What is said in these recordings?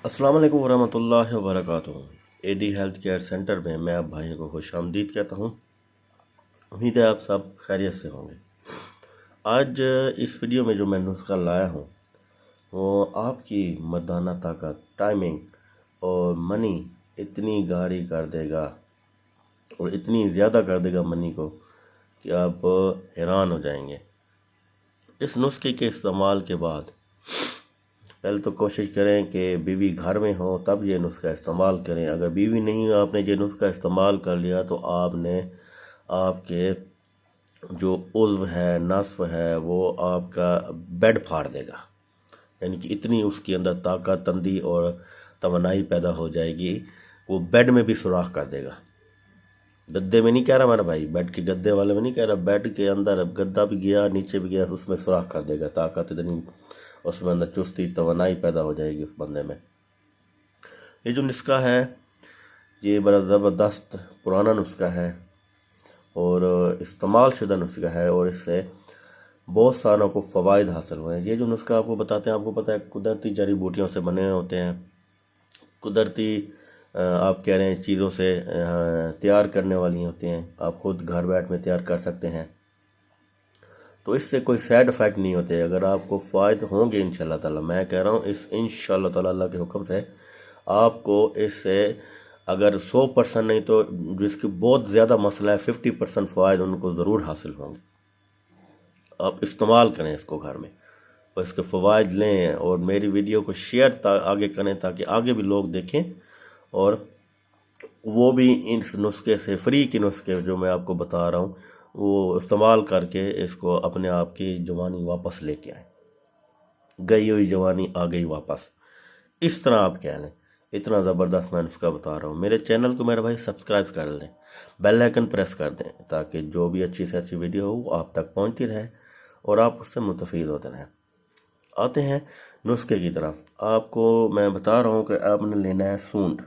अस्सलाम वालेकुम वरहमतुल्लाहि वबरकातुहू। एडी हेल्थ केयर सेंटर में मैं आप भाइयों को खुश आमदीद कहता हूँ। उम्मीद है आप सब खैरियत से होंगे। आज इस वीडियो में जो मैं नुस्खा लाया हूँ वो आपकी मर्दाना ताकत, टाइमिंग और मनी इतनी गाढ़ी कर देगा और इतनी ज़्यादा कर देगा मनी को कि आप हैरान हो जाएंगे। इस नुस्खे के इस्तेमाल के बाद पहले तो कोशिश करें कि बीवी घर में हो तब ये नुस्खा इस्तेमाल करें। अगर बीवी नहीं हो, आपने ये नुस्खा इस्तेमाल कर लिया तो आपने आपके जो उज़्व है, नस्व है, वो आपका बेड फाड़ देगा। यानी कि इतनी उसके अंदर ताकत, तंदी और तवानाई पैदा हो जाएगी, वो बेड में भी सुराख कर देगा। गद्दे में नहीं कह रहा मेरा भाई, बेड के गद्दे वाले में नहीं कह रहा, बेड के अंदर गद्दा भी गया, नीचे भी गया, उसमें सुराख कर देगा। ताकत इतनी उसमें अंदर चुस्ती, तवानाई पैदा हो जाएगी उस बंदे में। ये जो नुस्खा है ये बड़ा ज़बरदस्त पुराना नुस्खा है और इस्तेमाल शुदा नुस्खा है और इससे बहुत सारों को फ़वाइद हासिल हुए हैं। ये जो नुस्खा आपको बताते हैं, आपको पता है कुदरती जड़ी बूटियों से बने होते हैं, कुदरती आप कह रहे हैं चीज़ों से तैयार करने वाली होती हैं। आप खुद घर बैठ में तैयार कर सकते हैं, तो इससे कोई साइड इफ़ेक्ट नहीं होते। अगर आपको फ़ायदे होंगे इंशाल्लाह ताला, मैं कह रहा हूँ इस इंशाल्लाह ताला अल्लाह के हुक्म से आपको इससे अगर 100% नहीं तो जिसकी बहुत ज़्यादा मसला है 50% फ़ायदे उनको ज़रूर हासिल होंगे। आप इस्तेमाल करें इसको घर में और इसके फ़वाइद लें और मेरी वीडियो को शेयर आगे करें ताकि आगे भी लोग देखें और वो भी इस नुस्खे से, फ्री के नुस्खे जो मैं आपको बता रहा हूँ, वो इस्तेमाल करके इसको अपने आप की जवानी वापस लेके आए। गई हुई जवानी आ गई वापस, इस तरह आप कह लें। इतना ज़बरदस्त मैं नुस्खा बता रहा हूँ। मेरे चैनल को मेरे भाई सब्सक्राइब कर लें, बेल आइकन प्रेस कर दें ताकि जो भी अच्छी से अच्छी वीडियो हो वो आप तक पहुँचती रहे और आप उससे मुस्तफ़ीद होते रहें। आते हैं नुस्खे की तरफ। आपको मैं बता रहा हूँ कि आपने लेना है सूंड।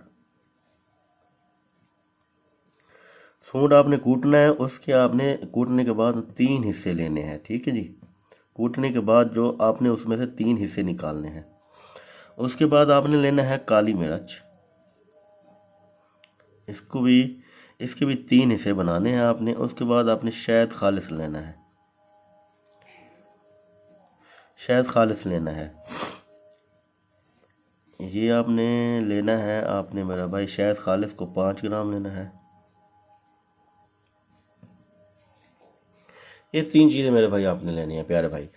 सूंड आपने कूटना है, उसके आपने कूटने के बाद 3 हिस्से लेने हैं, ठीक है जी। कूटने के बाद जो आपने उसमें से 3 हिस्से निकालने हैं। उसके बाद आपने लेना है काली मिर्च, इसके भी 3 हिस्से बनाने हैं आपने। उसके बाद आपने शहद खालिस लेना है, शहद खालिस लेना है। ये आपने लेना है, आपने मेरा भाई शहद खालिस को 5 ग्राम लेना है। ये 3 चीज़ें मेरे भाई आपने लेनी है प्यारे भाई।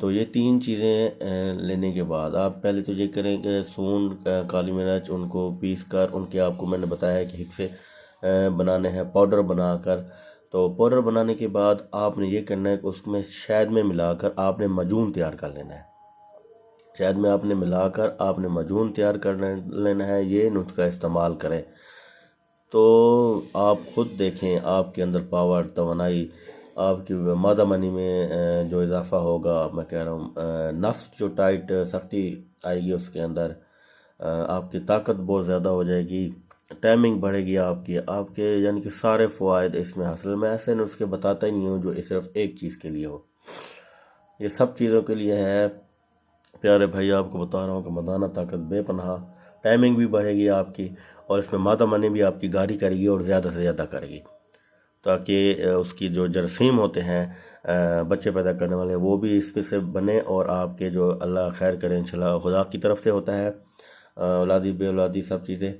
तो ये 3 चीज़ें लेने के बाद आप पहले तो ये करें कि सूंड, काली मिर्च, उनको पीस कर उनके आपको मैंने बताया कि हिस्से बनाने हैं पाउडर बनाकर। तो पाउडर बनाने के बाद आपने ये करना है कि उसमें शहद में मिलाकर आपने मजून तैयार कर लेना है। शहद में आपने मिलाकर आपने मजून तैयार कर लेना है। ये नुस्खा इस्तेमाल करें तो आप खुद देखें आपके अंदर पावर, तवानाई, आपकी मादा मनी में जो इजाफ़ा होगा। मैं कह रहा हूँ नफ्स जो टाइट सख्ती आएगी उसके अंदर, आपकी ताकत बहुत ज़्यादा हो जाएगी, टाइमिंग बढ़ेगी आपकी, आपके यानी कि सारे फ़वाइद इसमें हासिल। मैं ऐसे नुस्खे बताता ही नहीं हूँ जो सिर्फ एक चीज़ के लिए हो, ये सब चीज़ों के लिए है प्यारे भाई। आपको बता रहा हूँ कि मर्दाना ताकत बेपनाह, टाइमिंग भी बढ़ेगी आपकी और इसमें मादा मनी भी आपकी गाढ़ी करेगी और ज़्यादा से ज़्यादा करेगी ताकि उसकी जो जरासीम होते हैं बच्चे पैदा करने वाले, वो भी इसमें से बने और आपके जो अल्लाह खैर करे इंशाल्लाह, खुदा की तरफ से होता है औलादी बे औलादी सब चीज़ें,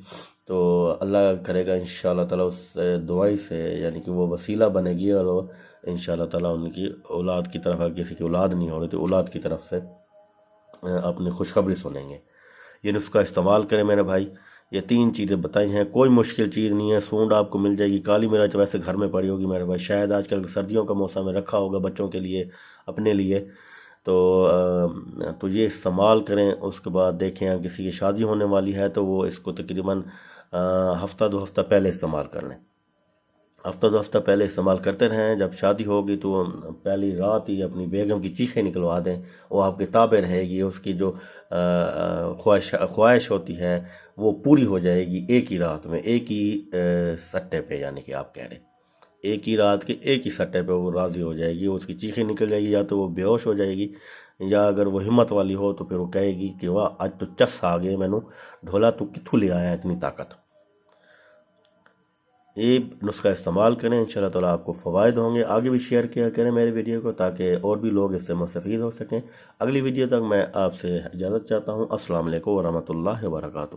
तो अल्लाह करेगा इंशाल्लाह ताला उस दुआई से, यानी कि वो वसीला बनेगी और वो इंशाल्लाह ताला उनकी औलाद की तरफ, अगर किसी की औलाद नहीं हो रही तो औलाद की तरफ से अपनी खुशखबरी सुनेंगे। ये नुस्खा इस्तेमाल करें मेरे भाई। ये 3 चीज़ें बताई हैं, कोई मुश्किल चीज़ नहीं है। सूंड आपको मिल जाएगी, काली मिर्च वैसे घर में पड़ी होगी मेरे भाई, शायद आजकल सर्दियों का मौसम में रखा होगा बच्चों के लिए, अपने लिए, तो ये इस्तेमाल करें। उसके बाद देखें अगर किसी की शादी होने वाली है तो वो इसको तकरीबन हफ्ता 2 हफ्ता पहले इस्तेमाल कर लें। हफ्ता 2 हफ्ता पहले इस्तेमाल करते रहें। जब शादी होगी तो पहली रात ही अपनी बेगम की चीखें निकलवा दें, वो आपके ताबे रहेगी। उसकी जो ख्वाहिश होती है वो पूरी हो जाएगी एक ही रात में, एक ही सट्टे पे, यानी कि आप कह रहे एक ही रात के एक ही सट्टे पे वो राज़ी हो जाएगी। उसकी चीखें निकल जाएगी, या तो वो बेहोश हो जाएगी یا اگر وہ ہمت والی ہو تو پھر وہ کہے گی کہ واہ آج تو چس آ گئے مینو، ڈھولا تو کتھوں لے آیا اتنی طاقت۔ یہ نسخہ استعمال کریں، انشاءاللہ تعالیٰ آپ کو فوائد ہوں گے۔ آگے بھی شیئر کیا کریں میرے ویڈیو کو تاکہ اور بھی لوگ اس سے مستفید ہو سکیں۔ اگلی ویڈیو تک میں آپ سے اجازت چاہتا ہوں۔ السلام علیکم ورحمۃ اللہ وبرکاتہ۔